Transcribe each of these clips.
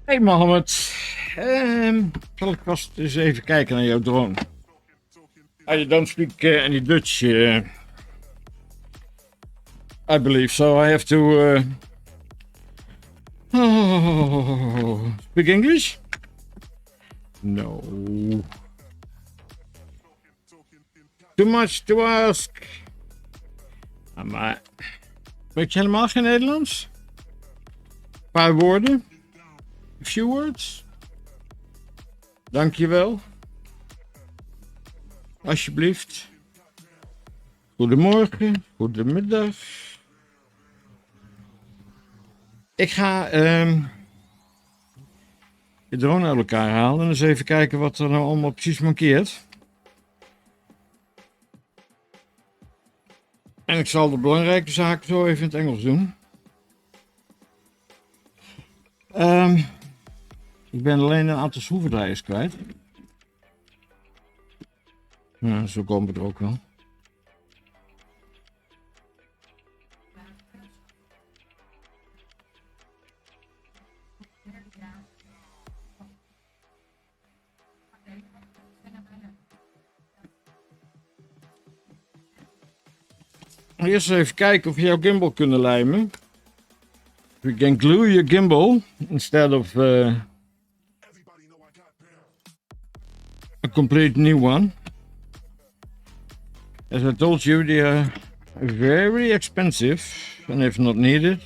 Hey Mohammed, zal ik vast eens even kijken naar jouw drone. I don't speak any Dutch, I believe, so I have to speak English? No. Too much to ask. Maar weet je helemaal geen Nederlands? Een paar woorden? A few words? Dankjewel. Alsjeblieft. Goedemorgen, goedemiddag. Ik ga de drone uit elkaar halen en eens even kijken wat er nou allemaal precies mankeert. En ik zal de belangrijke zaken zo even in het Engels doen. Ik ben alleen een aantal schroevendraaiers kwijt. Nou, zo komen we er ook wel. Eerst even kijken of we jouw gimbal kunnen lijmen. We can glue your gimbal instead of a complete new one. As I told you, they are very expensive and if not needed.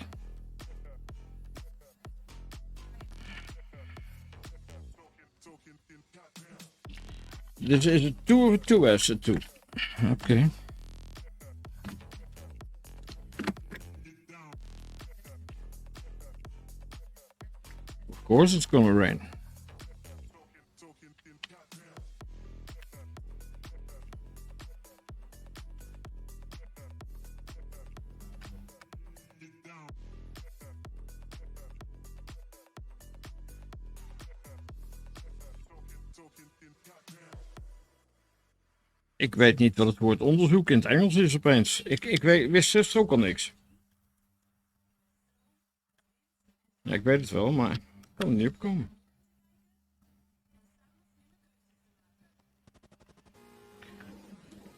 This is a 2 of a 2S, a 2. Okay. Of course it's gonna rain. Ik weet niet wat het woord onderzoek in het Engels is opeens. Wist zelfs ook al niks. Ja, ik weet het wel, maar ik kan er niet op komen.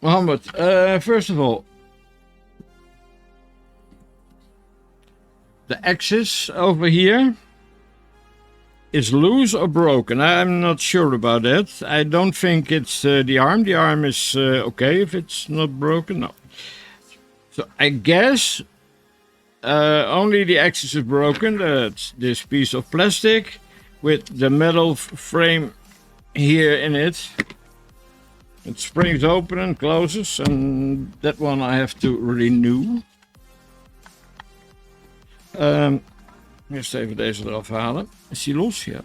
Mohammed, first of all, the axis over here is loose or broken. I'm not sure about that. I don't think it's the arm. The arm is okay if it's not broken. No. So I guess only the axis is broken. That's this piece of plastic with the metal frame here in it. It springs open and closes, and that one I have to renew. Eerst even deze eraf halen. Is die los? Ja.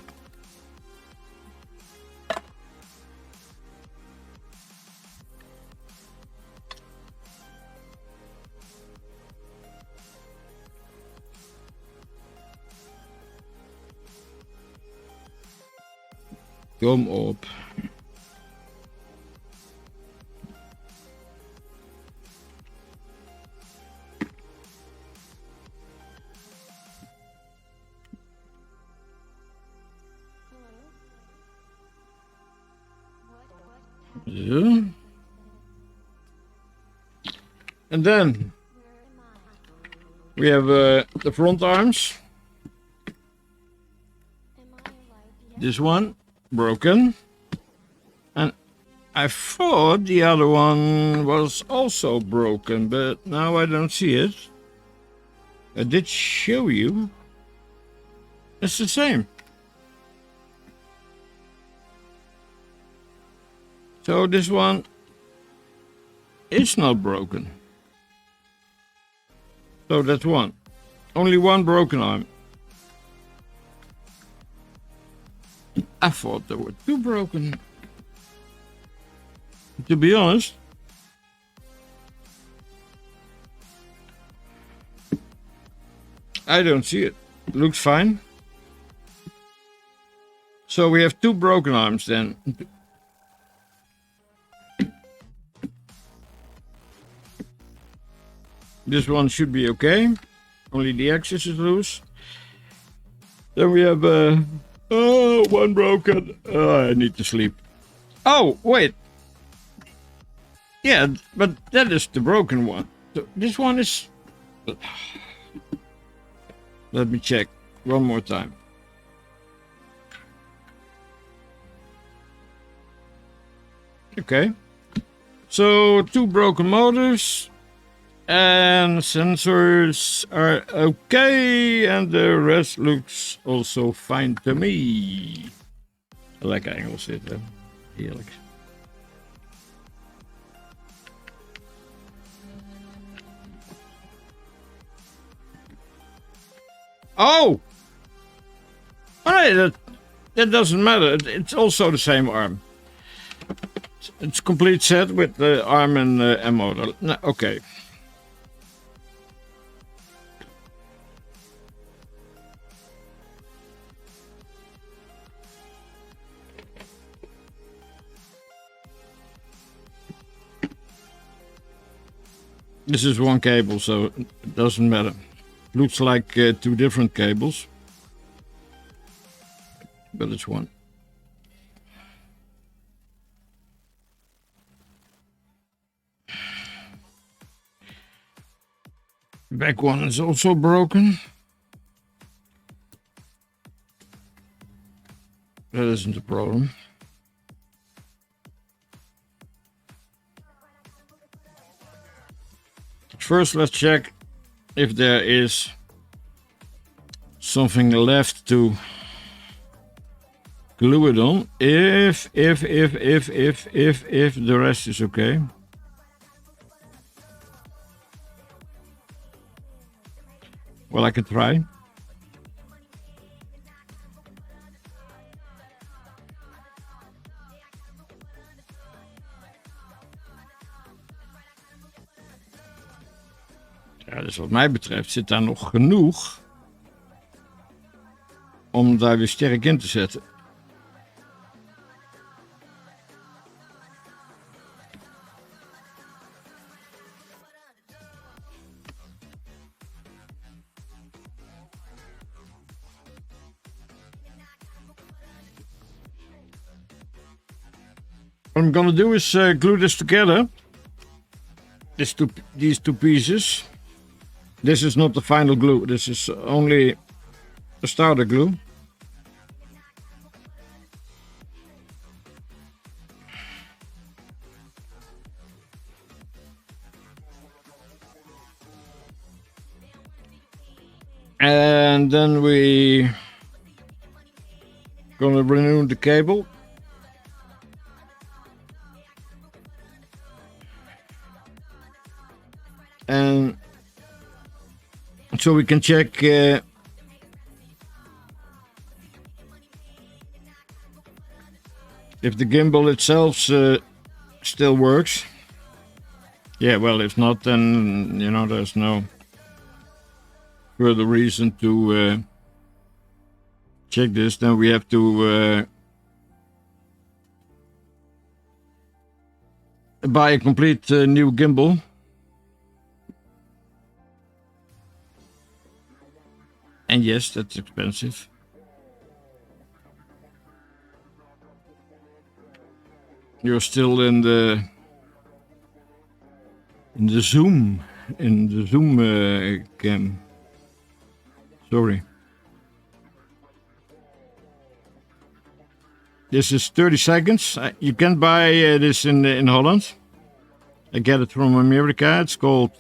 Kom op. Yeah. And then we have the front arms. This one broken, and I thought the other one was also broken, but now I don't see it. I did show you. It's the same. So this one is not broken. So that's one. Only one broken arm. I thought there were two broken. To be honest. I don't see it. Looks fine. So we have two broken arms then. This one should be okay. Only the axis is loose. Then we have one broken. I need to sleep. Oh, wait. Yeah, but that is the broken one. So this one is... Let me check one more time. Okay. So 2 broken motors. And sensors are okay, and the rest looks also fine to me. I like angles dit, hè. Heerlijk. Oh! Alright, that doesn't matter. It's also the same arm. It's complete set with the arm and motor. No, okay. This is one cable, so it doesn't matter. Looks like 2 different cables, but it's one. Back one is also broken. That isn't a problem. First, let's check if there is something left to glue it on. If the rest is okay. Well, I can try. Ja, dus wat mij betreft zit daar nog genoeg om daar weer sterk in te zetten. What I'm gonna do is glue this together. These two pieces. This is not the final glue. This is only a starter glue. And then we gonna renew the cable. And so we can check if the gimbal itself still works. Yeah, well, if not, then, you know, there's no further reason to check this. Then we have to buy a complete new gimbal. And yes, that's expensive. You're still in the zoom cam. Sorry. This is 30 seconds. You can buy this in Holland. I get it from America. It's called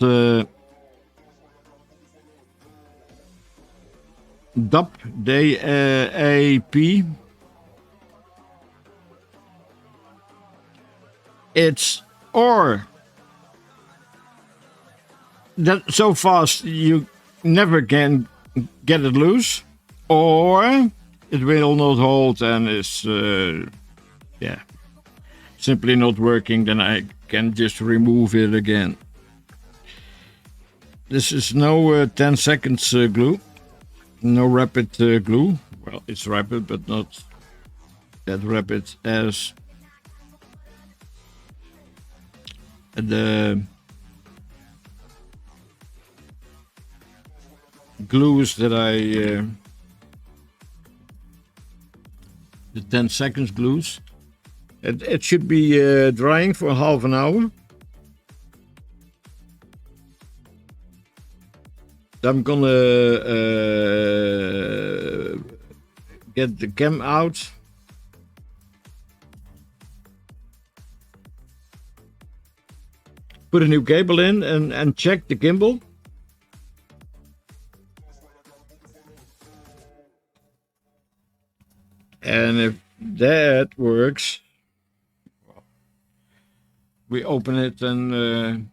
DAP, D-A-P. It's or that so fast you never can get it loose, or it will not hold and is yeah, simply not working. Then I can just remove it again. This is no 10 seconds glue. No rapid glue. Well, it's rapid, but not that rapid as the glues that I the 10 seconds glues. It should be drying for half an hour. I'm gonna get the cam out. Put a new cable in and check the gimbal. And if that works, we open it and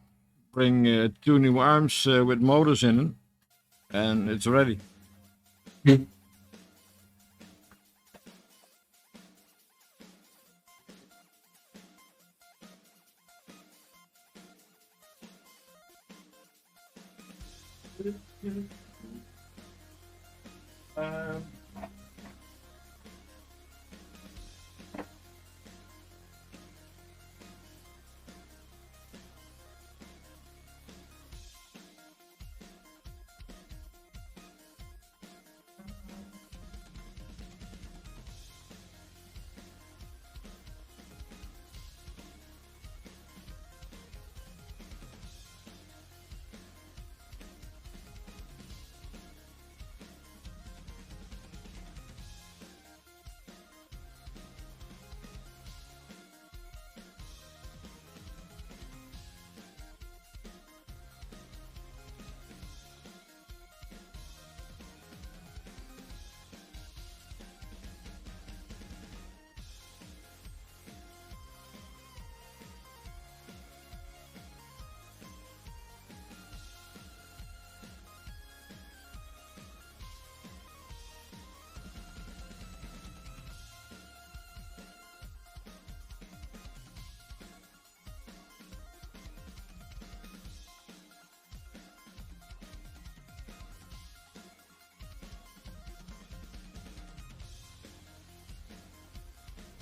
bring 2 new arms with motors in them, and it's ready.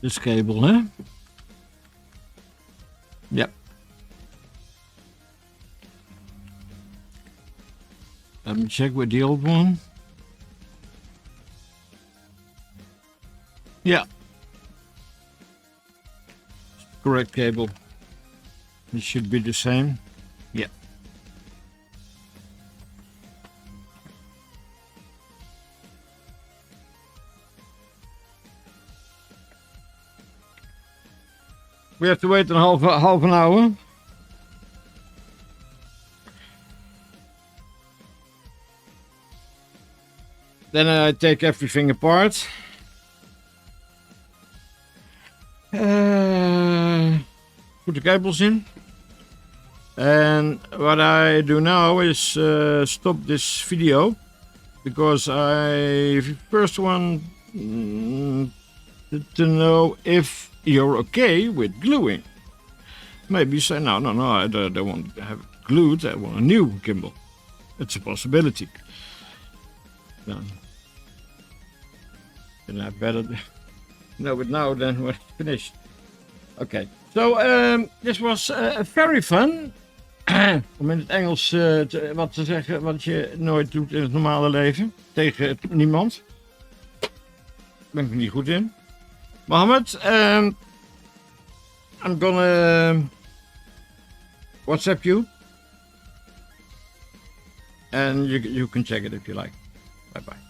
This cable, huh? Yep. Let me check with the old one. Yeah. Correct cable. It should be the same. Yeah. We have to wait a half an hour. Then I take everything apart. Put the cables in. And what I do now is stop this video, because I first want to know if you're okay with gluing. Maybe you say, no, I don't want to have it glued, I want a new gimbal. It's a possibility. Then I better know it now than when it's finished. Okay, so this was very fun. Om in het Engels wat te zeggen wat je nooit doet in het normale leven. Tegen niemand. Daar ben ik er niet goed in. Mohammed, I'm gonna WhatsApp you. And you can check it if you like. Bye bye.